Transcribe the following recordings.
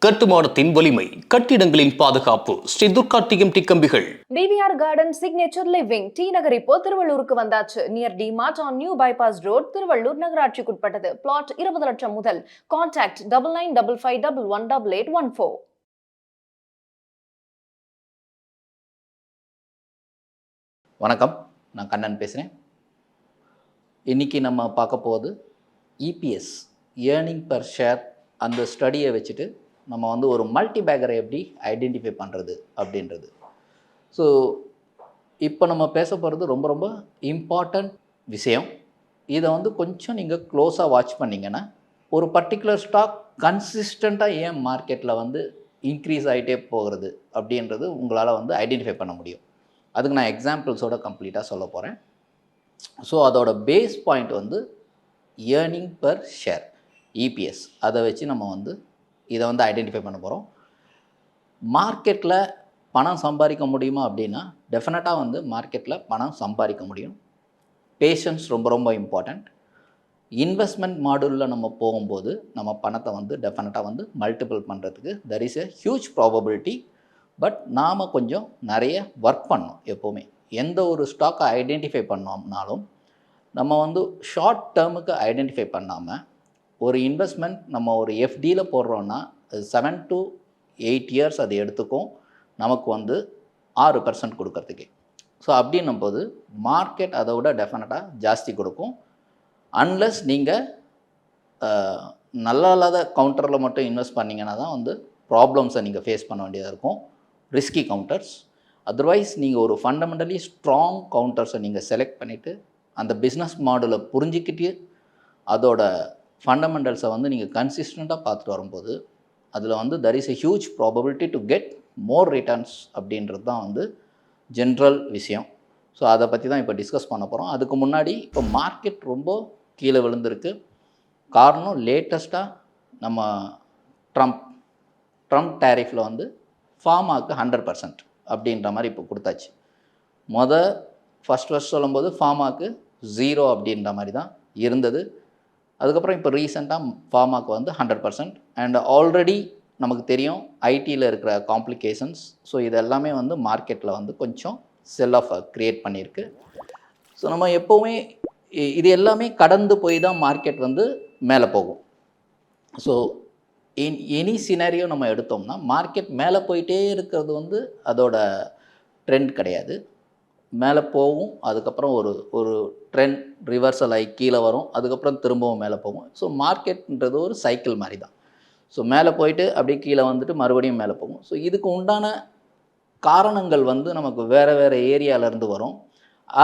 கட்டுமானத்தின் வலிமை, கட்டிடங்களின் பாதுகாப்பு. ஸ்ரீ துர்கா டிஎம்டி கம்பிகள். TVR garden signature living T Nagar இப்போ திருவள்ளூருக்கு வந்தாச்சு. Near D mart on new bypass road, Tiruvallur நகராட்சிக்குட்பட்டது. பிளாட் 20 லட்சம் முதல். கான்டாக்ட் 9955511814. வணக்கம், நான் கண்ணன் பேசுகிறேன். இன்றைக்கி நம்ம பார்க்க போகுது இபிஎஸ், ஏர்னிங் பர் ஷேர். அந்த ஸ்டடியை வச்சுட்டு நம்ம வந்து ஒரு மல்டி பேக்கரை எப்படி ஐடென்டிஃபை பண்ணுறது அப்படின்றது. ஸோ இப்போ நம்ம பேச போகிறது ரொம்ப ரொம்ப இம்பார்ட்டண்ட் விஷயம். இதை வந்து கொஞ்சம் நீங்கள் க்ளோஸாக வாட்ச் பண்ணிங்கன்னா ஒரு பர்டிகுலர் ஸ்டாக் கன்சிஸ்டண்ட்டாக ஏன் மார்க்கெட்டில் வந்து இன்க்ரீஸ் ஆகிட்டே போகிறது அப்படின்றது உங்களால் வந்து ஐடென்டிஃபை பண்ண முடியும். அதுக்கு நான் எக்ஸாம்பிள்ஸோட கம்ப்ளீட்டாக சொல்ல போகிறேன். ஸோ அதோட பேஸ் பாயிண்ட் வந்து ஏர்னிங் பர் ஷேர், இபிஎஸ். அதை வச்சு நம்ம வந்து இதை வந்து ஐடென்டிஃபை பண்ண போகிறோம். மார்க்கெட்டில் பணம் சம்பாதிக்க முடியுமா அப்படின்னா டெஃபினட்டாக வந்து மார்க்கெட்டில் பணம் சம்பாதிக்க முடியும். பேஷன்ஸ் ரொம்ப ரொம்ப இம்பார்ட்டண்ட். இன்வெஸ்ட்மெண்ட் மாடலில் நம்ம போகும்போது நம்ம பணத்தை வந்து டெஃபினட்டாக வந்து மல்டிபிள் பண்ணுறதுக்கு there is a huge probability. But நாம் கொஞ்சம் நிறைய ஒர்க் பண்ணோம். எப்போவுமே எந்த ஒரு ஸ்டாக்கை ஐடென்டிஃபை பண்ணோம்னாலும் நம்ம வந்து ஷார்ட் டேர்முக்கு ஐடென்டிஃபை பண்ணாமல் ஒரு இன்வெஸ்ட்மெண்ட் நம்ம ஒரு எஃப்டியில் போடுறோன்னா 7 to 8 இயர்ஸ் அது எடுத்துக்கும் நமக்கு வந்து 6% கொடுக்கறதுக்கு. ஸோ அப்படின்னும் போது மார்க்கெட் அதை விட டெஃபினட்டாக ஜாஸ்தி கொடுக்கும். அன்லெஸ் நீங்கள் நல்லா இல்லாத கவுண்டரில் மட்டும் இன்வெஸ்ட் பண்ணிங்கன்னா தான் வந்து ப்ராப்ளம்ஸை நீங்கள் ஃபேஸ் பண்ண வேண்டியதாக இருக்கும், ரிஸ்கி கவுண்டர்ஸ். அதர்வைஸ் நீங்கள் ஒரு ஃபண்டமெண்டலி ஸ்ட்ராங் கவுண்டர்ஸை நீங்கள் செலக்ட் பண்ணிவிட்டு அந்த பிஸ்னஸ் மாடலை புரிஞ்சிக்கிட்டு அதோட ஃபண்டமெண்டல்ஸை வந்து நீங்கள் கன்சிஸ்டண்ட்டாக பார்த்துட்டு வரும்போது அதில் வந்து there is a huge probability to get more returns அப்படின்றது தான் வந்து ஜென்ரல் விஷயம். ஸோ அதை பற்றி தான் இப்போ டிஸ்கஸ் பண்ண போகிறோம். அதுக்கு முன்னாடி இப்போ மார்க்கெட் ரொம்ப கீழே விழுந்திருக்கு. காரணம் லேட்டஸ்ட்டாக நம்ம ட்ரம்ப் டேரிஃபில் வந்து ஃபார்மாவுக்கு 100% அப்படின்ற மாதிரி இப்போ கொடுத்தாச்சு. ஃபஸ்ட் சொல்லும்போது ஃபார்மாவுக்கு 0 அப்படின்ற மாதிரி தான் இருந்தது. அதுக்கப்புறம் இப்போ ரீசெண்டாக ஃபார்மாவுக்கு வந்து 100%. அண்ட் ஆல்ரெடி நமக்கு தெரியும் ஐடியில் இருக்கிற காம்ப்ளிகேஷன்ஸ். ஸோ இது எல்லாமே வந்து மார்க்கெட்டில் வந்து கொஞ்சம் செல் ஆஃப் க்ரியேட் பண்ணியிருக்கு. ஸோ நம்ம எப்போவுமே இது எல்லாமே கடந்து போய் தான் மார்க்கெட் வந்து மேலே போகும். ஸோ எனி சினாரியோ நம்ம எடுத்தோம்னா மார்க்கெட் மேலே போயிட்டே இருக்கிறது வந்து அதோட ட்ரெண்ட் கிடையாது. மேலே போகும், அதுக்கப்புறம் ஒரு ட்ரெண்ட் ரிவர்சல் ஆகி கீழே வரும், அதுக்கப்புறம் திரும்பவும் மேலே போகும். ஸோ மார்க்கெட்ன்றது ஒரு சைக்கிள் மாதிரி தான். ஸோ மேலே போயிட்டு அப்படியே கீழே வந்துட்டு மறுபடியும் மேலே போகும். ஸோ இதுக்கு உண்டான காரணங்கள் வந்து நமக்கு வேறு வேறு ஏரியாவிலேருந்து வரும்.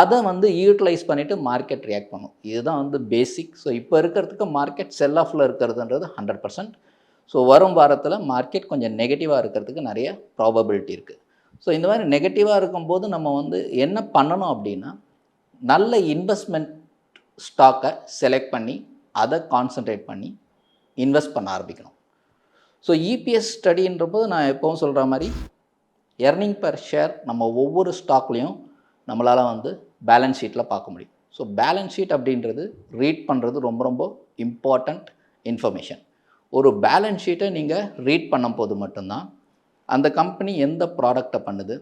அதை வந்து யூட்டிலைஸ் பண்ணிவிட்டு மார்க்கெட் ரியாக்ட் பண்ணும். இதுதான் வந்து பேசிக். ஸோ இப்போ இருக்கிறதுக்கு மார்க்கெட் செல் ஆஃபில் இருக்கிறதுன்றது 100%. ஸோ வரும் வாரத்தில் மார்க்கெட் கொஞ்சம் நெகட்டிவாக இருக்கிறதுக்கு நிறைய ப்ராபபிலிட்டி இருக்குது. ஸோ இந்த மாதிரி நெகட்டிவாக இருக்கும்போது நம்ம வந்து என்ன பண்ணணும் அப்படின்னா நல்ல இன்வெஸ்ட்மெண்ட் ஸ்டாக்கை செலக்ட் பண்ணி அதை கான்சன்ட்ரேட் பண்ணி இன்வெஸ்ட் பண்ண ஆரம்பிக்கணும். ஸோ இபிஎஸ் ஸ்டடின்ற போது நான் எப்போவும் சொல்கிற மாதிரி எர்னிங் பர் ஷேர் நம்ம ஒவ்வொரு ஸ்டாக்லேயும் நம்மளால் வந்து பேலன்ஸ் ஷீட்டில் பார்க்க முடியும். ஸோ பேலன்ஸ் ஷீட் அப்படின்றது ரீட் பண்ணுறது ரொம்ப ரொம்ப இம்பார்ட்டண்ட் இன்ஃபர்மேஷன். ஒரு பேலன்ஸ் ஷீட்டை நீங்கள் ரீட் பண்ணும் போது மட்டும்தான் அந்த கம்பெனி எந்த ப்ராடக்டை பண்ணுது,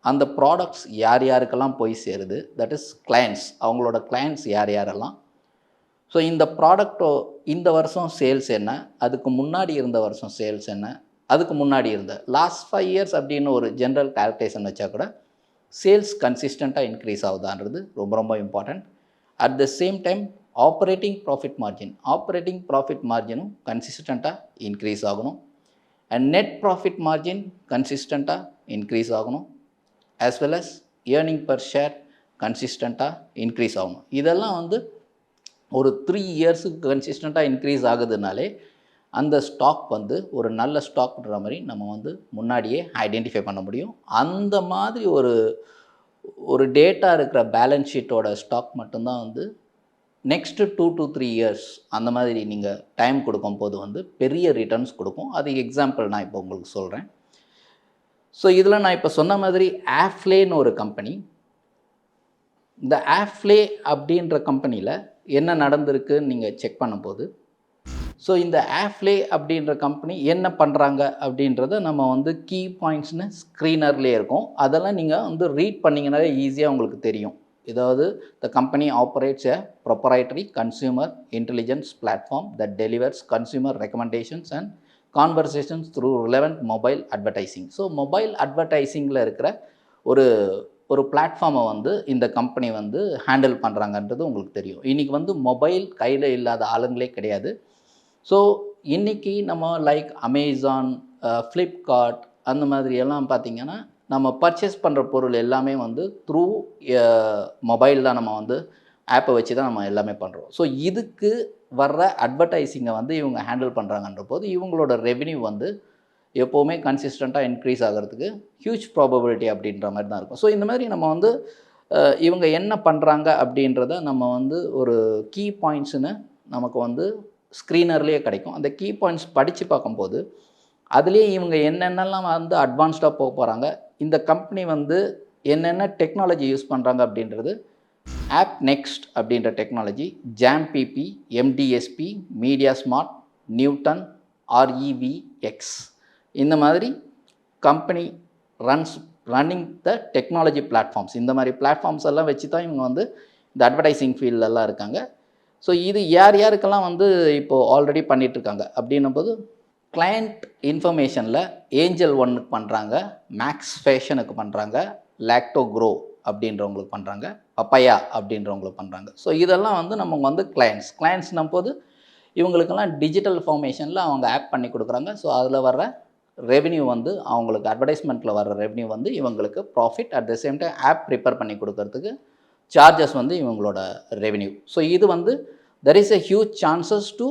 அந்த ப்ராடக்ட்ஸ் யார் யாருக்கெல்லாம் போய் சேருது, தட் இஸ் கிளையண்ட்ஸ், அவங்களோட கிளையண்ட்ஸ் யார் யாரெல்லாம். ஸோ இந்த ப்ராடக்டோ இந்த வருஷம் சேல்ஸ் என்ன, அதுக்கு முன்னாடி இருந்த வருஷம் சேல்ஸ் என்ன, அதுக்கு முன்னாடி இருந்த லாஸ்ட் 5 இயர்ஸ் அப்படின்னு ஒரு ஜென்ரல் கால்குலேஷன் வச்சா கூட சேல்ஸ் கன்சிஸ்டண்ட்டாக இன்க்ரீஸ் ஆகுதான்றது ரொம்ப ரொம்ப important. At the same time operating profit மார்ஜினும் கன்சிஸ்டண்ட்டாக இன்க்ரீஸ் ஆகணும். அண்ட் நெட் ப்ராஃபிட் மார்ஜின் கன்சிஸ்டண்ட்டாக இன்க்ரீஸ் ஆகணும். As well as earning per share கன்சிஸ்டண்ட்டாக இன்க்ரீஸ் ஆகணும். இதெல்லாம் வந்து ஒரு 3 இயர்ஸுக்கு கன்சிஸ்டண்ட்டாக இன்க்ரீஸ் ஆகுதுனாலே அந்த ஸ்டாக் வந்து ஒரு நல்ல ஸ்டாக்ன்ற மாதிரி நம்ம வந்து முன்னாடியே ஐடென்டிஃபை பண்ண முடியும். அந்த மாதிரி ஒரு டேட்டா இருக்கிற பேலன்ஸ் ஷீட்டோட ஸ்டாக் மட்டும்தான் வந்து நெக்ஸ்ட்டு 2 to 3 இயர்ஸ் அந்த மாதிரி நீங்கள் டைம் கொடுக்கும்போது வந்து பெரிய ரிட்டர்ன்ஸ் கொடுக்கும். அது எக்ஸாம்பிள் நான் இப்போ உங்களுக்கு சொல்கிறேன். ஸோ இதில் நான் இப்போ சொன்ன மாதிரி ஆஃப்லேன்னு ஒரு கம்பெனி. இந்த ஆஃப்லே அப்படின்ற கம்பெனியில் என்ன நடந்திருக்குன்னு நீங்கள் செக் பண்ணும்போது ஸோ இந்த ஆஃப்லே அப்படின்ற கம்பெனி என்ன பண்ணுறாங்க அப்படின்றத நம்ம வந்து கீ பாயிண்ட்ஸ்னு ஸ்க்ரீனர்லேயே இருக்கும். அதெல்லாம் நீங்கள் வந்து ரீட் பண்ணிங்கனாலே ஈஸியாக உங்களுக்கு தெரியும். ஏதாவது the company operates a proprietary consumer intelligence platform that delivers consumer recommendations and conversations through relevant mobile advertising. So mobile அட்வர்டைசிங்கில் இருக்கிற ஒரு ஒரு பிளாட்ஃபார்மை வந்து இந்த கம்பெனி வந்து ஹேண்டில் பண்ணுறாங்கன்றது உங்களுக்கு தெரியும். இன்றைக்கி வந்து மொபைல் கையில் இல்லாத ஆளுங்களே கிடையாது. ஸோ இன்றைக்கி நம்ம லைக் அமேசான், ஃப்ளிப்கார்ட் அந்த மாதிரியெல்லாம் பார்த்திங்கன்னா நம்ம பர்ச்சேஸ் பண்ணுற பொருள் எல்லாமே வந்து த்ரூ மொபைல் தான் நம்ம வந்து ஆப்பை வச்சு தான் நம்ம எல்லாமே பண்ணுறோம். ஸோ இதுக்கு வர்ற அட்வர்டைஸிங்கை வந்து இவங்க ஹேண்டில் பண்ணுறாங்கன்ற போது இவங்களோட ரெவென்யூ வந்து எப்போவுமே கன்சிஸ்டண்ட்டாக இன்க்ரீஸ் ஆகிறதுக்கு ஹியூஜ் ப்ராபபிலிட்டி அப்படின்ற மாதிரி தான் இருக்கும். ஸோ இந்த மாதிரி நம்ம வந்து இவங்க என்ன பண்ணுறாங்க அப்படின்றத நம்ம வந்து ஒரு கீ பாயிண்ட்ஸுன்னு நமக்கு வந்து ஸ்க்ரீனர்லேயே கிடைக்கும். அந்த கீ பாயிண்ட்ஸ் படித்து பார்க்கும்போது அதுலேயே இவங்க என்னென்னலாம் வந்து அட்வான்ஸ்டாக போக போகிறாங்க, இந்த கம்பெனி வந்து என்னென்ன டெக்னாலஜி யூஸ் பண்ணுறாங்க அப்படின்றது ஆப் நெக்ஸ்ட் அப்படின்ற டெக்னாலஜி, ஜாம்பிபி, எம்டிஎஸ்பி, மீடியா ஸ்மார்ட், நியூட்டன், ஆர்இவிஎக்ஸ் இந்த மாதிரி company running the technology platforms. இந்த மாதிரி பிளாட்ஃபார்ம்ஸ் எல்லாம் வச்சு தான் இவங்க வந்து இந்த அட்வர்டைசிங் ஃபீல்டெல்லாம் இருக்காங்க. ஸோ இது யாருக்கெல்லாம் வந்து இப்போது ஆல்ரெடி பண்ணிகிட்ருக்காங்க அப்படின்னும் போது கிளையண்ட் இன்ஃபர்மேஷனில் ஏஞ்சல் ஒன்னுக்கு பண்ணுறாங்க, மேக்ஸ் ஃபேஷனுக்கு பண்ணுறாங்க, லாக்டோ க்ரோ அப்படின்றவங்களுக்கு பண்ணுறாங்க, பப்பையா அப்படின்றவங்களுக்கு பண்ணுறாங்க. ஸோ இதெல்லாம் வந்து நம்ம வந்து கிளையண்ட்ஸ்னும் போது இவங்களுக்கெல்லாம் டிஜிட்டல் ஃபார்மேஷனில் அவங்க ஆப் பண்ணி கொடுக்குறாங்க. ஸோ அதில் வர்ற ரெவென்யூ வந்து அவங்களுக்கு அட்வர்டைஸ்மெண்ட்டில் வர்ற ரெவென்யூ வந்து இவங்களுக்கு profit. At the same time app prepare பண்ணி கொடுக்கறதுக்கு சார்ஜஸ் வந்து இவங்களோட ரெவென்யூ. ஸோ இது வந்து there is a huge chances to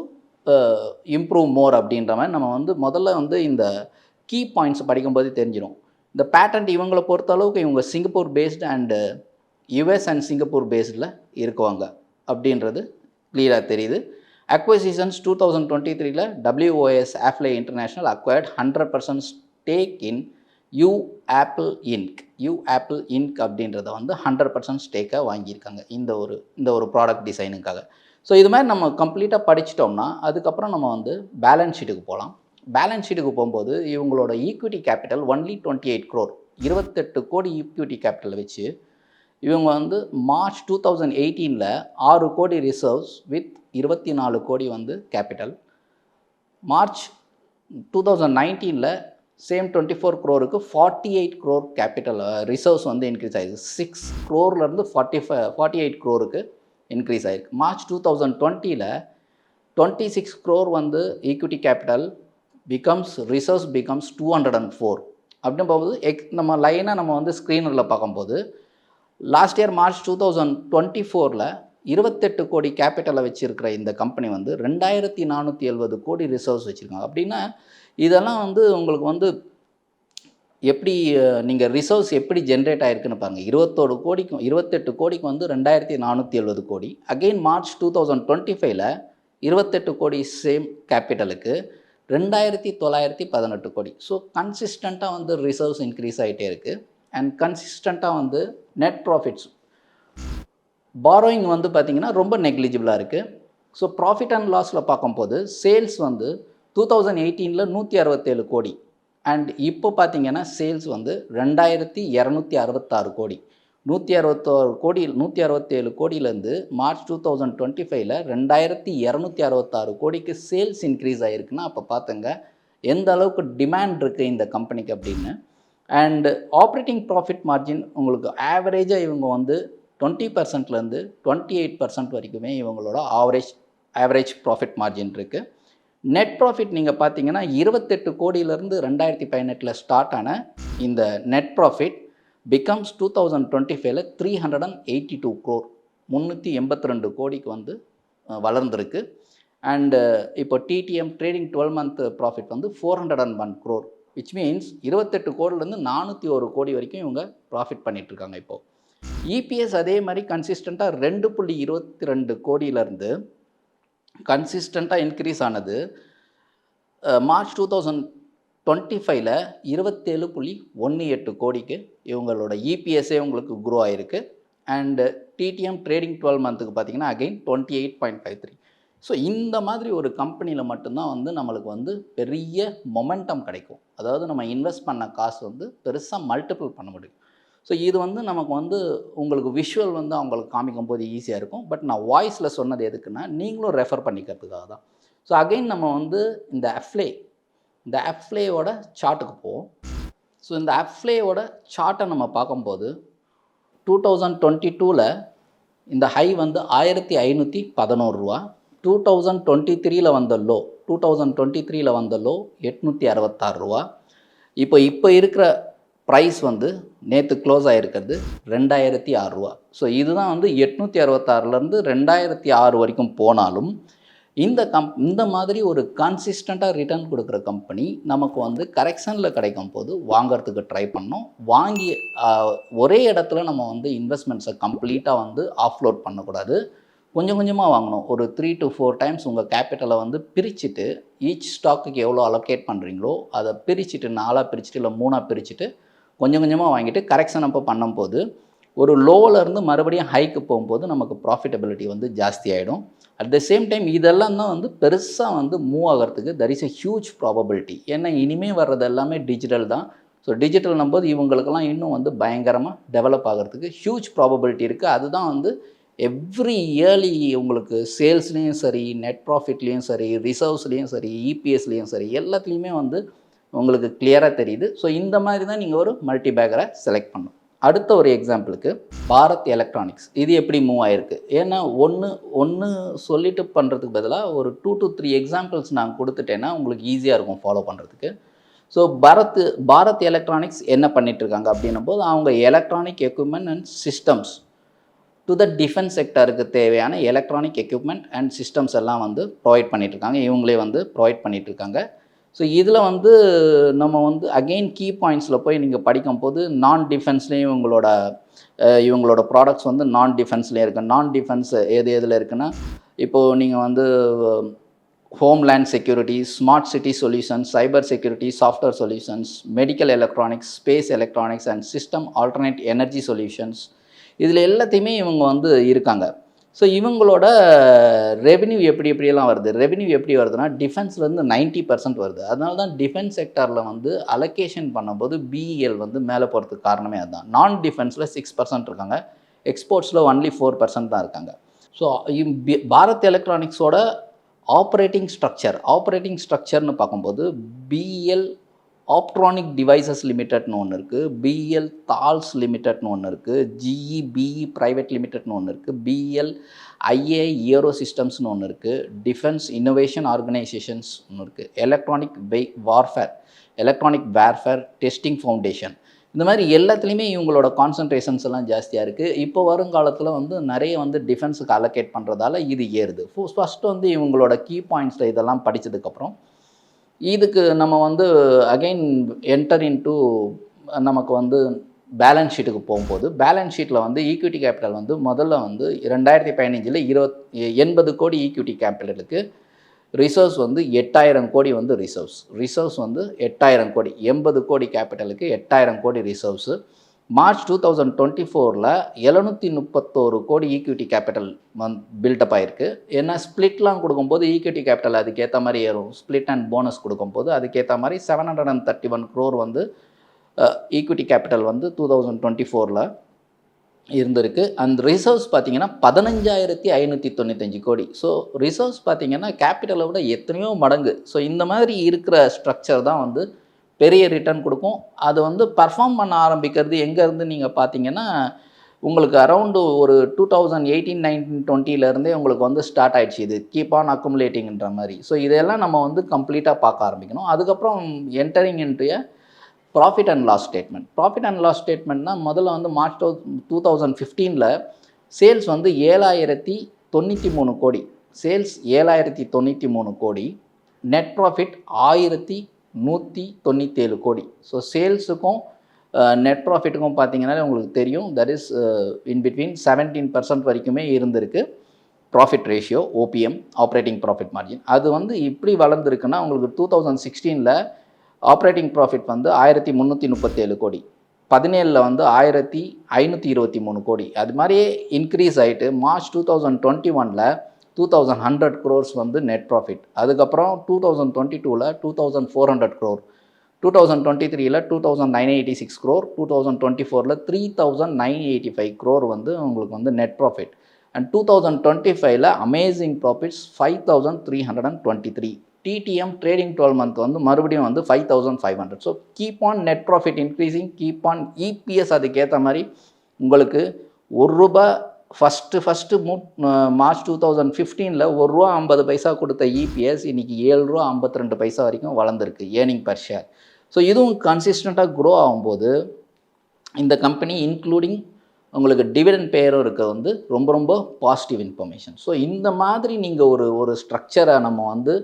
improve more அப்படின்ற மாதிரி நம்ம வந்து முதல்ல வந்து இந்த கீ பாயிண்ட்ஸ் படிக்கும்போது தெரிஞ்சிடும். இந்த பேட்டன்ட் இவங்களை பொறுத்த அளவுக்கு இவங்க Singapore based and US and Singapore பேஸ்டில் இருக்குவாங்க அப்படின்றது கிளியராக தெரியுது. Acquisitions 2023 WOS Affle international acquired 100% stake in YouAppi Inc அப்படின்றத வந்து 100% ஸ்டேக்காக வாங்கியிருக்காங்க இந்த ஒரு ப்ராடக்ட் டிசைனுக்காக. ஸோ இது மாதிரி நம்ம கம்ப்ளீட்டாக படிச்சிட்டோம்னா அதுக்கப்புறம் நம்ம வந்து பேலன்ஸ் ஷீட்டுக்கு போகலாம். பேலன்ஸ் ஷீட்டுக்கு போகும்போது இவங்களோட ஈக்விட்டி கேபிட்டல் ஒன்லி 28 crore 28 கோடி ஈக்விட்டி கேபிட்டல் வச்சு இவங்க வந்து மார்ச் 2018 6 கோடி ரிசர்வ்ஸ் வித் 24 கோடி வந்து capital. March 2019 same 24 crore 48 crore capital reserves வந்து இன்க்ரீஸ் ஆகிருக்கு. 6 crore 48 crore இன்க்ரீஸ் ஆகிருக்கு. மார்ச் 2020 26 crore வந்து ஈக்விட்டி கேபிட்டல் ரிசர்வ்ஸ் பிகம்ஸ் 204 அப்படின்னு போகும்போது நம்ம லைனாக நம்ம வந்து ஸ்க்ரீனில் பார்க்கும்போது லாஸ்ட் இயர் மார்ச் 2024 28 கோடி கேபிட்டலை வச்சுருக்கிற இந்த கம்பெனி வந்து 2470 கோடி ரிசர்வ்ஸ் வச்சுருக்காங்க. அப்படின்னா இதெல்லாம் வந்து உங்களுக்கு வந்து எப்படி நீங்கள் ரிசர்வ்ஸ் எப்படி ஜென்ரேட் ஆகிருக்குன்னு பாருங்கள். 28 கோடிக்கு வந்து 2470 கோடி. அகெயின் மார்ச் 2025 28 கோடி சேம் கேபிட்டலுக்கு 2918 கோடி. ஸோ கன்சிஸ்டண்ட்டாக வந்து ரிசர்வ்ஸ் இன்க்ரீஸ் ஆகிட்டே இருக்குது. அண்ட் கன்சிஸ்டண்ட்டாக வந்து நெட் ப்ராஃபிட்ஸ் பாரோயிங் வந்து பார்த்திங்கன்னா ரொம்ப நெக்லிஜிபிளாக இருக்குது. ஸோ ப்ராஃபிட் அண்ட் லாஸில் பார்க்கும்போது சேல்ஸ் வந்து 2018 167 கோடி அண்ட் இப்போ பார்த்திங்கன்னா சேல்ஸ் வந்து 2266 கோடி. 167 கோடியிலேருந்து மார்ச் 2025 2266 கோடிக்கு சேல்ஸ் இன்க்ரீஸ் ஆகிருக்குன்னா அப்போ பார்த்துங்க எந்த அளவுக்கு டிமாண்ட் இருக்குது இந்த கம்பெனிக்கு அப்படின்னு. அண்ட் ஆப்ரேட்டிங் ப்ராஃபிட் மார்ஜின் உங்களுக்கு ஆவரேஜாக இவங்க வந்து 20%லேருந்து 28% வரைக்குமே இவங்களோட ஆவரேஜ் ப்ராஃபிட் மார்ஜின் இருக்குது. நெட் ப்ராஃபிட் நீங்கள் பார்த்தீங்கன்னா 28 கோடியிலேருந்து 2018 ஸ்டார்ட் ஆன இந்த நெட் ப்ராஃபிட் பிகம்ஸ் 2025 382 crore 382 கோடிக்கு வந்து வளர்ந்துருக்கு. அண்டு இப்போ டிடிஎம் ட்ரேடிங் 12 month ப்ராஃபிட் வந்து 401 crore விச் மீன்ஸ் 28 கோடிலேருந்து 401 கோடி வரைக்கும் இவங்க ப்ராஃபிட் பண்ணிகிட்ருக்காங்க. இப்போது இபிஎஸ் அதே மாதிரி கன்சிஸ்டண்ட்டாக 2.22 கோடியிலேருந்து கன்சிஸ்டண்ட்டாக இன்க்ரீஸ் ஆனது. மார்ச் 2025 27.18 கோடிக்கு இவங்களோட இபிஎஸ்ஸே உங்களுக்கு க்ரோ ஆகிருக்கு. அண்டு டிடிஎம் ட்ரேடிங் 12 monthக்கு பார்த்திங்கன்னா அகெயின் 28.53. ஸோ இந்த மாதிரி ஒரு கம்பெனியில் மட்டும்தான் வந்து நம்மளுக்கு வந்து பெரிய மொமெண்டம் கிடைக்கும். அதாவது நம்ம இன்வெஸ்ட் பண்ண காசு வந்து பெருசாக மல்டிபிள் பண்ண முடியும். ஸோ இது வந்து நமக்கு வந்து உங்களுக்கு விஷுவல் வந்து அவங்களுக்கு காமிக்கும் போது ஈஸியாக இருக்கும். பட் நான் வாய்ஸில் சொன்னது எதுக்குன்னா நீங்களும் ரெஃபர் பண்ணிக்கிறதுக்காக தான். ஸோ அகைன் நம்ம வந்து இந்த அஃப்லேயோட சார்ட்டுக்கு போவோம். ஸோ இந்த அஃப்லேயோட சார்ட்டை நம்ம பார்க்கும்போது 2022ல் இந்த ஹை வந்து 1511 ரூபா. 2023ல் வந்த லோ 866 ரூபா. இப்போ இருக்கிற ப்ரைஸ் வந்து நேற்று க்ளோஸ் ஆகிருக்கிறது 2006 ரூபா. ஸோ இதுதான் வந்து 866லேருந்து 2006 வரைக்கும் போனாலும் இந்த மாதிரி ஒரு கன்சிஸ்டண்ட்டாக ரிட்டர்ன் கொடுக்குற கம்பெனி நமக்கு வந்து கரெக்ஷனில் கிடைக்கும் போது வாங்கிறதுக்கு ட்ரை பண்ணோம். வாங்கி ஒரே இடத்துல நம்ம வந்து இன்வெஸ்ட்மெண்ட்ஸை கம்ப்ளீட்டாக வந்து ஆஃப்லோட் பண்ணக்கூடாது. கொஞ்சம் கொஞ்சமாக வாங்கணும். ஒரு 3 to 4 டைம்ஸ் உங்கள் கேபிட்டலை வந்து பிரிச்சுட்டு ஈச் ஸ்டாக்குக்கு எவ்வளோ அலோகேட் பண்ணுறீங்களோ அதை பிரிச்சுட்டு 4ஆக பிரிச்சுட்டு இல்லை 3ஆக பிரிச்சுட்டு கொஞ்சம் கொஞ்சமாக வாங்கிட்டு கரெக்ஷன் அப்போ பண்ணும்போது ஒரு லோவிலேருந்து மறுபடியும் ஹைக்கு போகும்போது நமக்கு ப்ராஃபிட்டபிலிட்டி வந்து ஜாஸ்தி ஆகிடும். அட் த சேம் டைம் இதெல்லாம் தான் வந்து பெருசாக வந்து மூவ் ஆகிறதுக்கு there is a huge probability. ஏன்னா இனிமேல் வர்றது எல்லாமே டிஜிட்டல் தான். ஸோ டிஜிட்டல்னும் போது இவங்களுக்கெல்லாம் இன்னும் வந்து பயங்கரமாக டெவலப் ஆகிறதுக்கு ஹியூஜ் ப்ராபபிலிட்டி இருக்குது. அதுதான் வந்து எவ்ரி இயர்லி உங்களுக்கு சேல்ஸ்லேயும் சரி, நெட் ப்ராஃபிட்லேயும் சரி, ரிசர்வ்ஸ்லேயும் சரி, இபிஎஸ்லேயும் சரி, எல்லாத்துலேயுமே வந்து உங்களுக்கு கிளியராக தெரியுது. ஸோ இந்த மாதிரி தான் நீங்கள் ஒரு மல்டி பேக்கரை செலக்ட் பண்ணணும். அடுத்த ஒரு எக்ஸாம்பிளுக்கு பாரத் எலக்ட்ரானிக்ஸ் இது எப்படி மூவ் ஆகிருக்கு. ஏன்னா ஒன்று சொல்லிட்டு பண்ணுறதுக்கு பதிலாக ஒரு 2 to 3 எக்ஸாம்பிள்ஸ் நான் கொடுத்துட்டேன்னா உங்களுக்கு ஈஸியாக இருக்கும் ஃபாலோ பண்ணுறதுக்கு. ஸோ பாரத் எலக்ட்ரானிக்ஸ் என்ன பண்ணிகிட்ருக்காங்க அப்படின்னும் போது அவங்க electronic equipment and systems to the defence செக்டருக்கு தேவையான எலக்ட்ரானிக் எக்யூப்மெண்ட் அண்ட் சிஸ்டம்ஸ் எல்லாம் வந்து ப்ரொவைட் பண்ணிகிட்ருக்காங்க. இவங்களே வந்து ப்ரொவைட் பண்ணிகிட்ருக்காங்க. ஸோ இதில் வந்து நம்ம வந்து அகெயின் கீ பாயிண்ட்ஸில் போய் நீங்கள் படிக்கும்போது நான் டிஃபென்ஸ்லேயும் இவங்களோட ப்ராடக்ட்ஸ் வந்து நான் டிஃபென்ஸ்லேயே இருக்குது. நான் டிஃபென்ஸ் எதில் இருக்குன்னா இப்போது நீங்கள் வந்து homeland security, smart city solutions, cyber security, software solutions, medical electronics, space electronics and system alternate energy solutions, இதில் எல்லாத்தையுமே இவங்க வந்து இருக்காங்க. ஸோ இவங்களோட ரெவென்யூ எப்படியெல்லாம் வருது. ரெவென்யூ எப்படி வருதுன்னா டிஃபென்ஸ்லேருந்து 90% வருது. அதனால தான் டிஃபென்ஸ் செக்டாரில் வந்து அலோகேஷன் பண்ணும்போது பிஇஎல் வந்து மேலே போகிறதுக்கு காரணமே அதுதான். நான் டிஃபென்ஸில் 6% இருக்காங்க, எக்ஸ்போர்ட்ஸில் ஒன்லி 4% தான் இருக்காங்க. ஸோ பாரத் எலக்ட்ரானிக்ஸோட ஆப்ரேட்டிங் ஸ்ட்ரக்சர்னு பார்க்கும்போது பிஇஎல் ஆப்ட்ரானிக் டிவைசஸ் லிமிடெட்னு ஒன்று இருக்குது, பிஇஎல் தால்ஸ் லிமிடெட்னு ஒன்று இருக்குது, ஜிஇபிஇ ப்ரைவேட் லிமிடெட்னு ஒன்று இருக்குது, பிஇஎல் ஐஏ ஏரோ சிஸ்டம்ஸ்னு ஒன்று இருக்குது, டிஃபென்ஸ் இன்னோவேஷன் ஆர்கனைசேஷன்ஸ் ஒன்று இருக்குது, எலக்ட்ரானிக் வேர்ஃபேர் டெஸ்டிங் ஃபவுண்டேஷன். இந்த மாதிரி எல்லாத்துலேயுமே இவங்களோட கான்சன்ட்ரேஷன்ஸ் எல்லாம் ஜாஸ்தியாக இருக்குது. இப்போ வருங்காலத்தில் வந்து நிறைய வந்து டிஃபென்ஸுக்கு அலோகேட் பண்ணுறதால இது ஏறுது. ஃபஸ்ட்டு வந்து இவங்களோட கீ பாயிண்ட்ஸில் இதெல்லாம் படித்ததுக்கப்புறம் இதுக்கு நம்ம வந்து அகெயின் என்டர் இன்டு நமக்கு வந்து பேலன்ஸ் ஷீட்டுக்கு போகும்போது பேலன்ஸ் ஷீட்டில் வந்து ஈக்விட்டி கேபிட்டல் வந்து முதல்ல வந்து 2015 80 கோடி ஈக்விட்டி கேபிட்டலுக்கு ரிசர்வ்ஸ் வந்து 8000 கோடி வந்து ரிசர்வ்ஸ் வந்து 8000 கோடி, 80 கோடி கேபிட்டலுக்கு 8000 கோடி ரிசர்வ்ஸு. மார்ச் 2024 731 கோடி ஈக்விட்டி கேபிட்டல் பில்டப் ஆகிருக்கு. ஏன்னா ஸ்ப்ளிட்லாம் கொடுக்கும்போது ஈக்விட்டி கேபிட்டல் அதுக்கேற்ற மாதிரி ஏறும். ஸ்ப்ளிட் அண்ட் போனஸ் கொடுக்கும்போது அதுக்கேற்ற மாதிரி 731 crore வந்து ஈக்விட்டி கேபிட்டல் வந்து 2024 இருந்திருக்கு. அந்த ரிசர்வ்ஸ் பார்த்திங்கன்னா 15595 கோடி. ஸோ ரிசர்வ்ஸ் பார்த்திங்கன்னா கேபிட்டலை விட எத்தனையோ மடங்கு. ஸோ இந்த மாதிரி இருக்கிற ஸ்ட்ரக்சர் தான் வந்து பெரிய ரிட்டர்ன் கொடுக்கும். அது வந்து பர்ஃபார்ம் பண்ண ஆரம்பிக்கிறது எங்கேருந்து நீங்கள் பார்த்தீங்கன்னா உங்களுக்கு அரௌண்டு ஒரு 2018, 19, 20லேருந்தே உங்களுக்கு வந்து ஸ்டார்ட் ஆகிடுச்சு. இது கீப் ஆன் அக்குமுலேட்டிங்கிற மாதிரி. ஸோ இதெல்லாம் நம்ம வந்து கம்ப்ளீட்டாக பார்க்க ஆரம்பிக்கணும். அதுக்கப்புறம் entering into profit and loss ஸ்டேட்மெண்ட்னா முதல்ல வந்து மார்ச் 2015 சேல்ஸ் வந்து 7093 கோடி, 7093 கோடி, நெட் ப்ராஃபிட் 1197 கோடி. ஸோ சேல்ஸுக்கும் நெட் ப்ராஃபிட்டுக்கும் பார்த்தீங்கன்னா உங்களுக்கு தெரியும் தட் இஸ் இன் பிட்வீன் 17% வரைக்குமே இருந்திருக்கு profit ratio, OPM, operating profit margin. அது வந்து இப்படி வளர்ந்துருக்குன்னா உங்களுக்கு 2016 ஆப்ரேட்டிங் ப்ராஃபிட் வந்து 1337 கோடி, 17 வந்து 1523 கோடி. அது மாதிரியே இன்க்ரீஸ் ஆகிட்டு மார்ச் 2021 2100 crores வந்து நெட் ப்ராஃபிட். அதுக்கப்புறம் 2022ல் 2400 crore, 2023ல் 2986 crore, 2024ல் 3985 crore வந்து உங்களுக்கு வந்து நெட் ப்ராஃபிட். அண்ட் 2025ல் amazing profits 5323. TTM trading 12 month வந்து மறுபடியும் வந்து 5500. So keep on net profit increasing, keep on EPS அதுக்கேற்ற மாதிரி உங்களுக்கு ₹1 ஃபஸ்ட்டு மார்ச் 2015ல் ₹1.50 கொடுத்த இபிஎஸ் இன்றைக்கி ₹7.52 வரைக்கும் வளர்ந்துருக்கு ஏர்னிங் பர் ஷேர். ஸோ இதுவும் கன்சிஸ்டண்ட்டாக க்ரோ ஆகும்போது இந்த கம்பெனி இன்க்ளூடிங் உங்களுக்கு டிவிடெண்ட் பேயரும் இருக்க வந்து ரொம்ப ரொம்ப பாசிட்டிவ் இன்ஃபர்மேஷன். ஸோ இந்த மாதிரி நீங்கள் ஒரு ஸ்ட்ரக்சரை நம்ம வந்து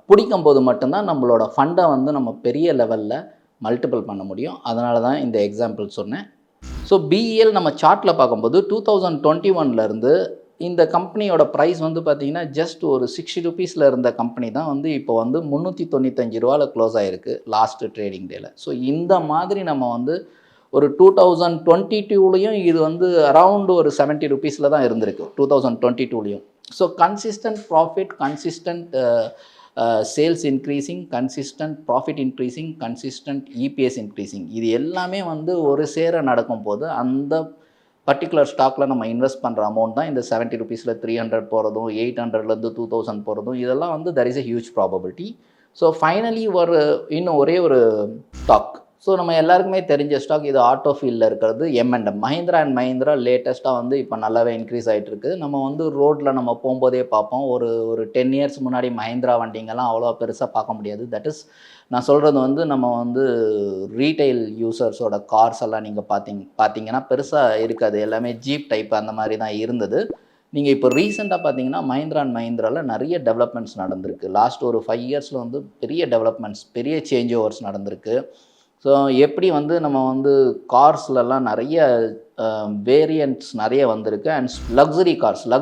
பிடிக்கும் போது மட்டும்தான் நம்மளோட ஃபண்டை வந்து நம்ம பெரிய லெவலில் மல்டிபிள் பண்ண முடியும். அதனால தான் இந்த எக்ஸாம்பிள் சொன்னேன். ஸோ பிஇஎல் நம்ம சார்ட்டில் பார்க்கும்போது 2021லேருந்து இந்த கம்பெனியோட ப்ரைஸ் வந்து பார்த்திங்கன்னா ஜஸ்ட் ஒரு ₹60 இருந்த கம்பெனி தான் வந்து இப்போ வந்து ₹395 க்ளோஸ் ஆகிருக்கு லாஸ்ட்டு ட்ரேடிங் டேயில். ஸோ இந்த மாதிரி நம்ம வந்து ஒரு 2022லேயும் இது வந்து அரவுண்டு ஒரு ₹70 தான் இருந்திருக்கு 2022லேயும். So consistent profit, consistent sales increasing, consistent profit increasing, consistent EPS increasing, இது எல்லாமே வந்து ஒரு சேர நடக்கும் போது அந்த பர்டிகுலர் ஸ்டாக்கில் நம்ம இன்வெஸ்ட் பண்ணுற அமௌண்ட் தான் இந்த ₹70 300 போகிறதும், 800லேருந்து 2000 போகிறதும், இதெல்லாம் வந்து that is a huge probability. So finally இன்னும் ஒரே ஒரு ஸ்டாக். ஸோ நம்ம எல்லாருக்குமே தெரிஞ்ச ஸ்டாக் இது ஆட்டோ ஃபீல்டில் இருக்கிறது M&M. மஹிந்திரா அண்ட் மஹிந்திரா லேட்டஸ்ட்டாக வந்து இப்போ நல்லாவே இன்க்ரீஸ் ஆகிட்டு இருக்குது. நம்ம வந்து ரோட்டில் நம்ம போகும்போதே பார்ப்போம். ஒரு 10 இயர்ஸ் முன்னாடி மஹிந்திரா வண்டிங்கெல்லாம் அவ்வளோ பெருசாக பார்க்க முடியாது. தட் இஸ் நான் சொல்கிறது வந்து நம்ம வந்து ரீட்டைல் யூசர்ஸோட கார்ஸ் எல்லாம் நீங்கள் பார்த்தீங்கன்னா பெருசாக இருக்காது. எல்லாமே ஜீப் டைப் அந்த மாதிரி தான் இருந்தது. நீங்கள் இப்போ ரீசெண்டாக பார்த்தீங்கன்னா மஹிந்திரா அண்ட் மஹிந்திராவில் நிறைய டெவலப்மெண்ட்ஸ் நடந்திருக்கு. லாஸ்ட் ஒரு 5 இயர்ஸில் வந்து பெரிய டெவலப்மெண்ட்ஸ், பெரிய சேஞ்ச் ஓவர்ஸ் நடந்திருக்கு. ஸோ எப்படி வந்து நம்ம வந்து கார்ஸ்லலாம் நிறைய வேரியண்ட்ஸ் நிறைய வந்திருக்கு. அண்ட் லக்ஸரி கார்ஸில்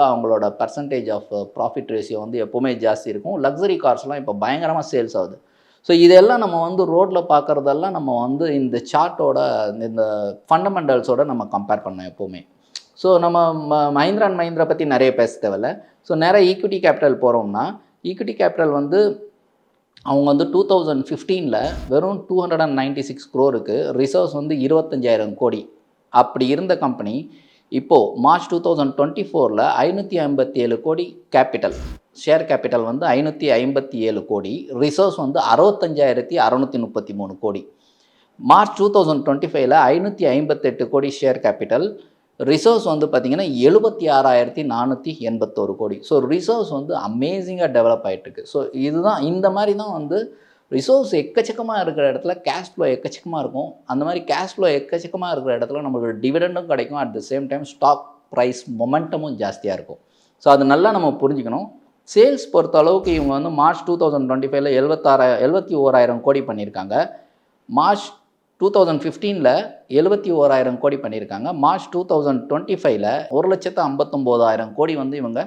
அவங்களோட பர்சன்டேஜ் ஆஃப் ப்ராஃபிட் ரேஷியோ வந்து எப்போவுமே ஜாஸ்தி இருக்கும். லக்ஸரி கார்ஸ்லாம் இப்போ பயங்கரமாக சேல்ஸ் ஆகுது. ஸோ இதெல்லாம் நம்ம வந்து ரோட்டில் பார்க்குறதெல்லாம் நம்ம வந்து இந்த சார்ட்டோட இந்த ஃபண்டமெண்டல்ஸோட நம்ம கம்பேர் பண்ணோம் எப்போவுமே. ஸோ நம்ம மஹிந்திரா அண்ட் மஹிந்திரா பற்றி நிறைய பேச தேவையில்ல. ஸோ நிறைய ஈக்விட்டி கேபிட்டல் போகிறோம்னா ஈக்விட்டி கேபிட்டல் வந்து அவங்க வந்து 2015ல் வெறும் 296 crore ரிசர்வ்ஸ் வந்து 25,000 கோடி அப்படி இருந்த கம்பெனி இப்போது மார்ச் 2024ல் 557 கோடி கேபிட்டல், ஷேர் கேபிட்டல் வந்து 557 கோடி, ரிசர்வ்ஸ் வந்து 65,633 கோடி. மார்ச் 2025ல் 558 கோடி ஷேர் கேபிட்டல், ரிசர்வ்ஸ் வந்து பார்த்திங்கன்னா 76,481 கோடி. ஸோ ரிசர்வ்ஸ் வந்து அமேசிங்காக டெவலப் ஆகிட்டுருக்கு. ஸோ இதுதான் இந்த மாதிரி தான் வந்து ரிசர்வ்ஸ் எக்கச்சக்கமாக இருக்கிற இடத்துல கேஷ் ஃப்ளோ எக்கச்சக்கமாக இருக்கும். அந்த மாதிரி கேஷ் ஃப்ளோ எக்கச்சக்கமாக இருக்கிற இடத்துல நம்மளுக்கு டிவிடெண்டும் கிடைக்கும். At the same time stock price மொமெண்டமும் ஜாஸ்தியாக இருக்கும். ஸோ அது நல்லா நம்ம புரிஞ்சுக்கணும். சேல்ஸ் பொறுத்த அளவுக்கு இவங்க வந்து மார்ச் 2025ல் 71,000 கோடி பண்ணியிருக்காங்க. மார்ச் 2015ல் 71,000 கோடி பண்ணியிருக்காங்க. மார்ச் 2025ல் 1,59,000 கோடி வந்து இவங்க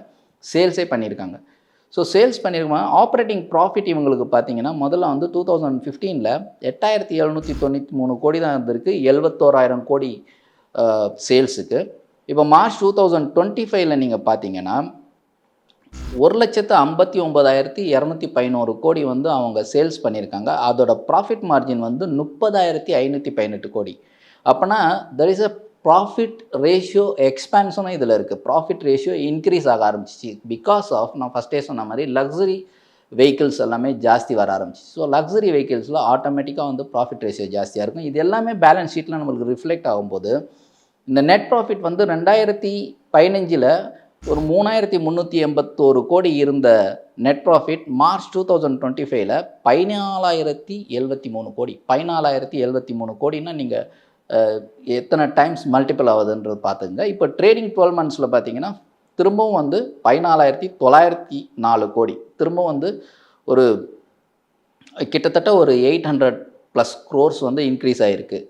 சேல்ஸே பண்ணியிருக்காங்க. ஸோ சேல்ஸ் பண்ணியிருக்காங்க. ஆப்ரேட்டிங் ப்ராஃபிட் இவங்களுக்கு பார்த்தீங்கன்னா முதல்ல வந்து 2015ல் 8,793 கோடி தான் இருந்திருக்கு 71,000 கோடி சேல்ஸுக்கு. இப்போ மார்ச் 2025ல் நீங்கள் பார்த்தீங்கன்னா 1,59,211 கோடி வந்து அவங்க சேல்ஸ் பண்ணியிருக்காங்க. அதோட ப்ராஃபிட் மார்ஜின் வந்து 30,518 கோடி. அப்போனா there is a profit ratio எக்ஸ்பேன்ஷனும் இதில் இருக்குது. ப்ராஃபிட் ரேஷியோ இன்க்ரீஸ் ஆக ஆரம்பிச்சிச்சு பிகாஸ் ஆஃப் நான் ஃபஸ்ட்டே சொன்ன மாதிரி லக்ஸரி வெஹிக்கிள்ஸ் எல்லாமே ஜாஸ்தி வர ஆரம்பிச்சிச்சு. ஸோ லக்ஸரி வெஹிக்கிள்ஸில் ஆட்டோமேட்டிக்காக வந்து ப்ராஃபிட் ரேஷியோ ஜாஸ்தியாக இருக்கும். இது எல்லாமே பேலன்ஸ் ஷீட்டில் நம்மளுக்கு ரிஃப்ளெக்ட் ஆகும்போது இந்த நெட் ப்ராஃபிட் வந்து 2015ல் ஒரு 3,381 கோடி இருந்த நெட் ப்ராஃபிட் மார்ச் 2025ல் 14,073 கோடி. 14,073 கோடின்னா நீங்கள் எத்தனை டைம்ஸ் மல்டிபிள் ஆகுதுன்றது பார்த்துங்க. இப்போ ட்ரேடிங் 12 மந்த்ஸில் பார்த்தீங்கன்னா திரும்பவும் வந்து 14,904 கோடி, திரும்பவும் வந்து ஒரு கிட்டத்தட்ட ஒரு 800+ crores வந்து இன்க்ரீஸ் ஆகிருக்கு.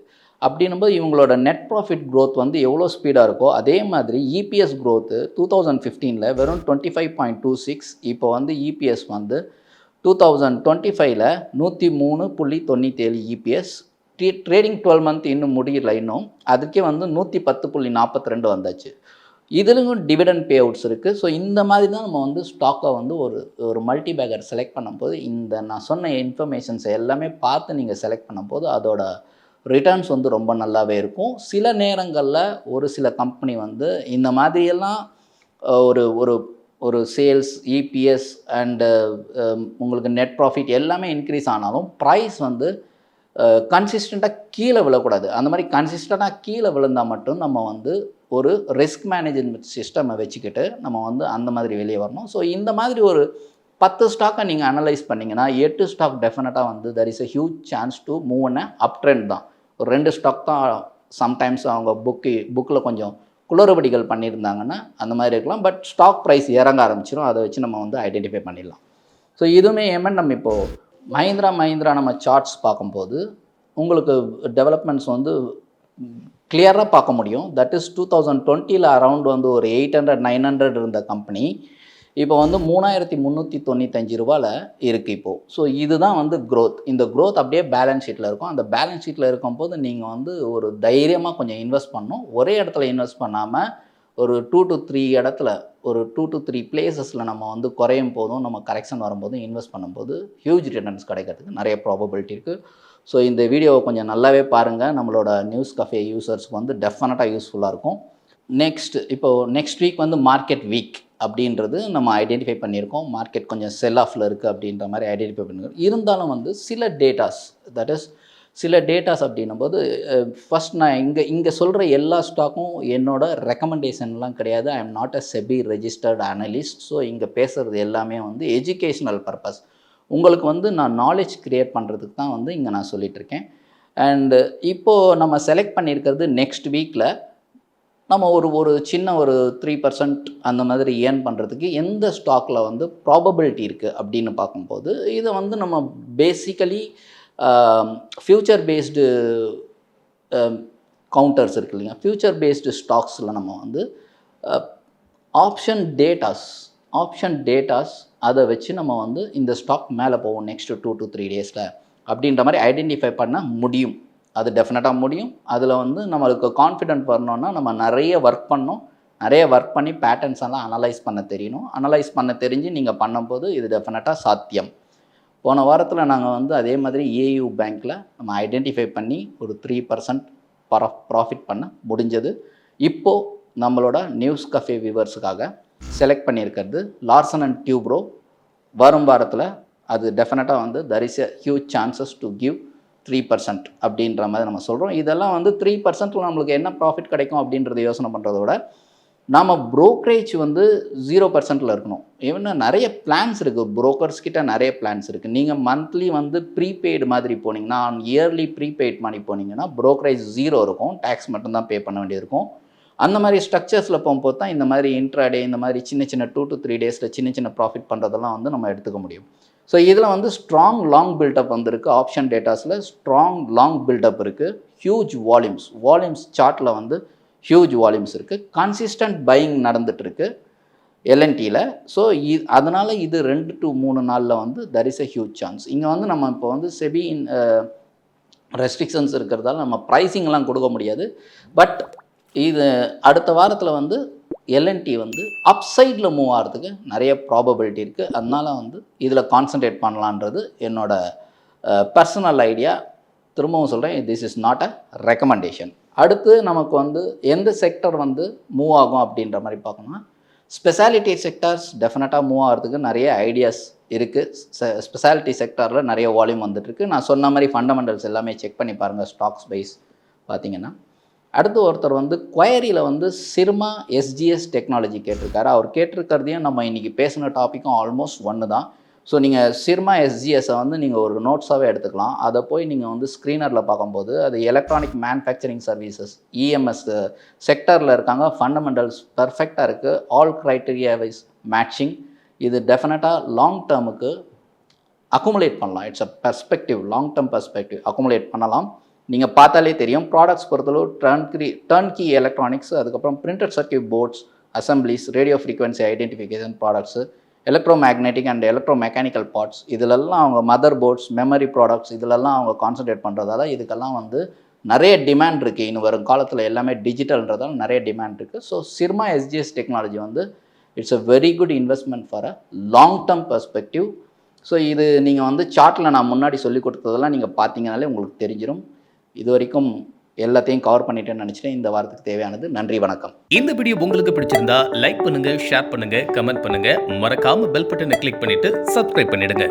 அப்படின்னும்போது இவங்களோட நெட் ப்ராஃபிட் க்ரோத் வந்து எவ்வளோ ஸ்பீடாக இருக்கோ அதே மாதிரி இபிஎஸ் க்ரோத்து 2015ல் வெறும் 25.26, இப்போ வந்து இபிஎஸ் வந்து 2025ல் 103.97 இபிஎஸ். ட்ரேடிங் 12 மந்த் இன்னும் முடியல, இன்னும் அதுக்கே வந்து 110.42 வந்தாச்சு. இதுலேயும் டிவிடெண்ட் பே அவுட்ஸ் இருக்குது. ஸோ இந்த மாதிரி தான் நம்ம வந்து ஸ்டாக்கை வந்து ஒரு மல்டி பேக்கர் செலக்ட் பண்ணும்போது இந்த நான் சொன்ன இன்ஃபர்மேஷன்ஸ் எல்லாமே பார்த்து நீங்கள் செலக்ட் பண்ணும்போது அதோட ரிட்டர்ன்ஸ் வந்து ரொம்ப நல்லாவே இருக்கும். சில நேரங்களில் ஒரு சில கம்பெனி வந்து இந்த மாதிரியெல்லாம் ஒரு ஒரு ஒரு சேல்ஸ், இபிஎஸ் அண்டு உங்களுக்கு நெட் ப்ராஃபிட் எல்லாமே இன்க்ரீஸ் ஆனாலும் ப்ரைஸ் வந்து கன்சிஸ்டண்ட்டாக கீழே விழக்கூடாது. அந்த மாதிரி கன்சிஸ்டண்ட்டாக கீழே விழுந்தால் மட்டும் நம்ம வந்து ஒரு ரிஸ்க் மேனேஜ்மெண்ட் சிஸ்டமை வச்சுக்கிட்டு நம்ம வந்து அந்த மாதிரி வெளியே வரணும். ஸோ இந்த மாதிரி ஒரு 10 ஸ்டாக்கை நீங்கள் அனலைஸ் பண்ணிங்கன்னா 8 ஸ்டாக் டெஃபினட்டாக வந்து there is a huge chance to move a up trend தான். ஒரு 2 ஸ்டாக் தான் சம்டைம்ஸ் அவங்க புக்கில் கொஞ்சம் குளறுபடிகள் பண்ணியிருந்தாங்கன்னா அந்த மாதிரி இருக்கலாம். பட் ஸ்டாக் ப்ரைஸ் இறங்க ஆரம்பிச்சிடும். அதை வச்சு நம்ம வந்து ஐடென்டிஃபை பண்ணிடலாம். ஸோ இதுவுமே நம்ம இப்போது மஹிந்திரா நம்ம சார்ட்ஸ் பார்க்கும்போது உங்களுக்கு டெவலப்மெண்ட்ஸ் வந்து கிளியராக பார்க்க முடியும். தட் இஸ் 2020 அரவுண்ட் வந்து ஒரு 800-900 இருந்த கம்பெனி இப்போ வந்து 3395 ரூபாயில் இருக்குது இப்போது. ஸோ இதுதான் வந்து க்ரோத். இந்த க்ரோத் அப்படியே பேலன்ஸ் ஷீட்டில் இருக்கும். அந்த பேலன்ஸ் ஷீட்டில் இருக்கும்போது நீங்கள் வந்து ஒரு தைரியமாக கொஞ்சம் இன்வெஸ்ட் பண்ணணும். ஒரே இடத்துல இன்வெஸ்ட் பண்ணாமல் ஒரு 2 to 3 இடத்துல ஒரு 2 to 3 பிளேசஸில் நம்ம வந்து குறையும் போதும் நம்ம கரெக்ஷன் வரும்போது இன்வெஸ்ட் பண்ணும்போது ஹியூஜ் ரிட்டர்ன்ஸ் கிடைக்கிறதுக்கு நிறைய ப்ராபபிலிட்டி இருக்குது. ஸோ இந்த வீடியோவை கொஞ்சம் நல்லாவே பாருங்கள். நம்மளோட நியூஸ் கஃபே யூசர்ஸ்க்கு வந்து டெஃபினட்டாக யூஸ்ஃபுல்லாக இருக்கும். நெக்ஸ்ட் வீக் வந்து மார்க்கெட் வீக் அப்படின்றது நம்ம ஐடென்டிஃபை பண்ணியிருக்கோம். மார்க்கெட் கொஞ்சம் செல் ஆஃபில் இருக்குது அப்படின்ற மாதிரி ஐடென்டிஃபை பண்ணியிருக்கோம். இருந்தாலும் வந்து சில டேட்டாஸ் அப்படின்னும்போது ஃபஸ்ட் நான் இங்கே சொல்கிற எல்லா ஸ்டாக்கும் என்னோட ரெக்கமெண்டேஷன்லாம் கிடையாது. I am not a SEBI registered analyst. So இங்கே பேசுகிறது எல்லாமே வந்து எஜுகேஷ்னல் பர்பஸ். உங்களுக்கு வந்து நான் நாலேஜ் க்ரியேட் பண்ணுறதுக்கு தான் வந்து இங்கே நான் சொல்லிகிட்ருக்கேன். அண்டு இப்போது நம்ம செலக்ட் பண்ணியிருக்கிறது நெக்ஸ்ட் வீக்கில் நம்ம ஒரு சின்ன ஒரு 3% அந்த மாதிரி ஏர்ன் பண்ணுறதுக்கு எந்த ஸ்டாக்கில் வந்து ப்ராபபிலிட்டி இருக்குது அப்படின்னு பார்க்கும்போது இதை வந்து நம்ம பேசிக்கலி ஃப்யூச்சர் பேஸ்டு கவுண்டர்ஸ் இருக்கு இல்லைங்க, ஃப்யூச்சர் பேஸ்டு ஸ்டாக்ஸில் நம்ம வந்து ஆப்ஷன் டேட்டாஸ் அதை வச்சு நம்ம வந்து இந்த ஸ்டாக் மேலே போவோம் நெக்ஸ்ட் 2 to 3 டேஸில் அப்படின்ற மாதிரி ஐடென்டிஃபை பண்ண முடியும். அது டெஃபினட்டாக முடியும். அதில் வந்து நம்மளுக்கு கான்ஃபிடென்ட் வரணுன்னா நம்ம நிறைய ஒர்க் பண்ணி பேட்டர்ன்ஸ் எல்லாம் அனலைஸ் பண்ண தெரியணும். அனலைஸ் பண்ண தெரிஞ்சு நீங்கள் பண்ணும்போது இது டெஃபினட்டாக சாத்தியம். போன வாரத்தில் நாங்கள் வந்து அதே மாதிரி ஏயு பேங்க்கில் நம்ம ஐடென்டிஃபை பண்ணி ஒரு 3% ப்ராஃபிட் பண்ண முடிஞ்சது. இப்போது நம்மளோட நியூஸ் கஃபே வியூவர்ஸுக்காக செலக்ட் பண்ணியிருக்கிறது லார்சன் அண்ட் டியூப்ரோ. வரும் வாரத்தில் அது டெஃபினட்டாக வந்து there is a huge chances to give 3% அப்படின்ற மாதிரி நம்ம சொல்கிறோம். இதெல்லாம் வந்து 3% நம்மளுக்கு என்ன ப்ராஃபிட் கிடைக்கும் அப்படின்றத யோசனை பண்ணுறத விட நம்ம ப்ரோக்கரேஜ் வந்து 0%ல் இருக்கணும். ஈவன் நிறைய பிளான்ஸ் இருக்குது, புரோக்கர்ஸ்கிட்ட நிறைய பிளான்ஸ் இருக்குது. நீங்கள் மந்த்லி வந்து ப்ரீபெய்டு மாதிரி போனீங்கன்னா, இயர்லி ப்ரீபெய்ட் மாதிரி போனீங்கன்னா ப்ரோக்கரேஜ் 0 இருக்கும், டேக்ஸ் மட்டும்தான் பே பண்ண வேண்டியிருக்கும். அந்த மாதிரி ஸ்ட்ரக்சர்ஸில் போகும்போது தான் இந்த மாதிரி இன்ட்ராடே இந்த மாதிரி சின்ன 2 to 3 டேஸில் சின்ன ப்ராஃபிட் பண்ணுறதெல்லாம் வந்து நம்ம எடுத்துக்க முடியும். ஸோ இதில் வந்து ஸ்ட்ராங் லாங் பில்டப் வந்துருக்கு. ஆப்ஷன் டேட்டாஸில் ஸ்ட்ராங் லாங் பில்டப் இருக்குது. ஹியூஜ் வால்யூம்ஸ் சார்ட்டில் வந்து ஹியூஜ் வால்யூம்ஸ் இருக்குது. கன்சிஸ்டன்ட் பையிங் நடந்துகிட்ருக்கு எல்என்டியில். ஸோ அதனால் இது 2 to 3 நாளில் வந்து there is a huge chance. இங்கே வந்து நம்ம இப்போ வந்து செபி ரெஸ்ட்ரிக்ஷன்ஸ் இருக்கிறதால நம்ம ப்ரைஸிங்லாம் கொடுக்க முடியாது. பட் இது அடுத்த வாரத்தில் வந்து எல்என்டி வந்து அப்சைடில் மூவ் ஆகிறதுக்கு நிறைய ப்ராபபிலிட்டி இருக்குது. அதனால் வந்து இதில் கான்சன்ட்ரேட் பண்ணலான்றது என்னோட பர்சனல் ஐடியா. திரும்பவும் சொல்கிறேன், this is not a recommendation. அடுத்து நமக்கு வந்து எந்த செக்டர் வந்து மூவ் ஆகும் அப்படின்ற மாதிரி பார்க்கணும்னா ஸ்பெஷாலிட்டி செக்டர்ஸ் டெஃபினட்டாக மூவ் ஆகிறதுக்கு நிறைய ஐடியாஸ் இருக்குது. ஸ்பெஷாலிட்டி செக்டரில் நிறைய வால்யூம் வந்துட்டுருக்கு. நான் சொன்ன மாதிரி ஃபண்டமெண்டல்ஸ் எல்லாமே செக் பண்ணி பாருங்கள் ஸ்டாக்ஸ் வைஸ் பார்த்தீங்கன்னா. அடுத்து ஒருத்தர் வந்து குயரியில் வந்து சிர்மா எஸ்ஜிஎஸ் டெக்னாலஜி கேட்டிருக்காரு. அவர் கேட்டிருக்கிறதையும் நம்ம இன்றைக்கி பேசின டாப்பிக்கும் ஆல்மோஸ்ட் ஒன்று தான். ஸோ நீங்கள் சிர்மா எஸ்ஜிஎஸை வந்து நீங்கள் ஒரு நோட்ஸாகவே எடுத்துக்கலாம். அதை போய் நீங்கள் வந்து ஸ்க்ரீனரில் பார்க்கும்போது அது எலக்ட்ரானிக் மேனுஃபேக்சரிங் சர்வீசஸ் இஎம்எஸ் செக்டரில் இருக்காங்க. ஃபண்டமெண்டல்ஸ் பர்ஃபெக்டாக இருக்குது. All criteria wise matching. இது டெஃபினட்டாக லாங் டேர்முக்கு அக்குமுலேட் பண்ணலாம். It's a perspective, long term perspective accumulate பண்ணலாம். நீங்கள் பார்த்தாலே தெரியும். ப்ராடக்ட்ஸ் பொறுத்தளவு டர்ன்கி எலக்ட்ரானிக்ஸ், அதுக்கப்புறம் printed circuit boards, assemblies, radio frequency identification products, electro magnetic and electro mechanical parts, இதிலெல்லாம் அவங்க மதர் போர்ட்ஸ், மெமரி ப்ராடக்ட்ஸ் இதிலெல்லாம் அவங்க கான்சன்ட்ரேட் பண்ணுறதால இதுக்கெல்லாம் வந்து நிறைய டிமாண்ட் இருக்குது. இன்னும் வரும் காலத்தில் எல்லாமே டிஜிட்டல்ன்றதால நிறைய டிமாண்ட் இருக்குது. ஸோ சிர்மா எஸ்ஜிஎஸ் டெக்னாலஜி வந்து it's a very good investment for a long term perspective. So இது நீங்கள் வந்து சார்ட்டில் நான் முன்னாடி சொல்லி கொடுத்ததெல்லாம் நீங்கள் பார்த்தீங்கனாலே உங்களுக்கு தெரிஞ்சிடும். இது வரைக்கும் எல்லாத்தையும் கவர் பண்ணிட்டேன்னு நினச்சிட்டேன். இந்த வாரத்துக்கு தேவையானது. நன்றி, வணக்கம். இந்த வீடியோ உங்களுக்கு பிடிச்சிருந்தா லைக் பண்ணுங்க, ஷேர் பண்ணுங்க, கமெண்ட் பண்ணுங்க. மறக்காம பெல் பட்டனை கிளிக் பண்ணிட்டு சப்ஸ்கிரைப் பண்ணிடுங்க.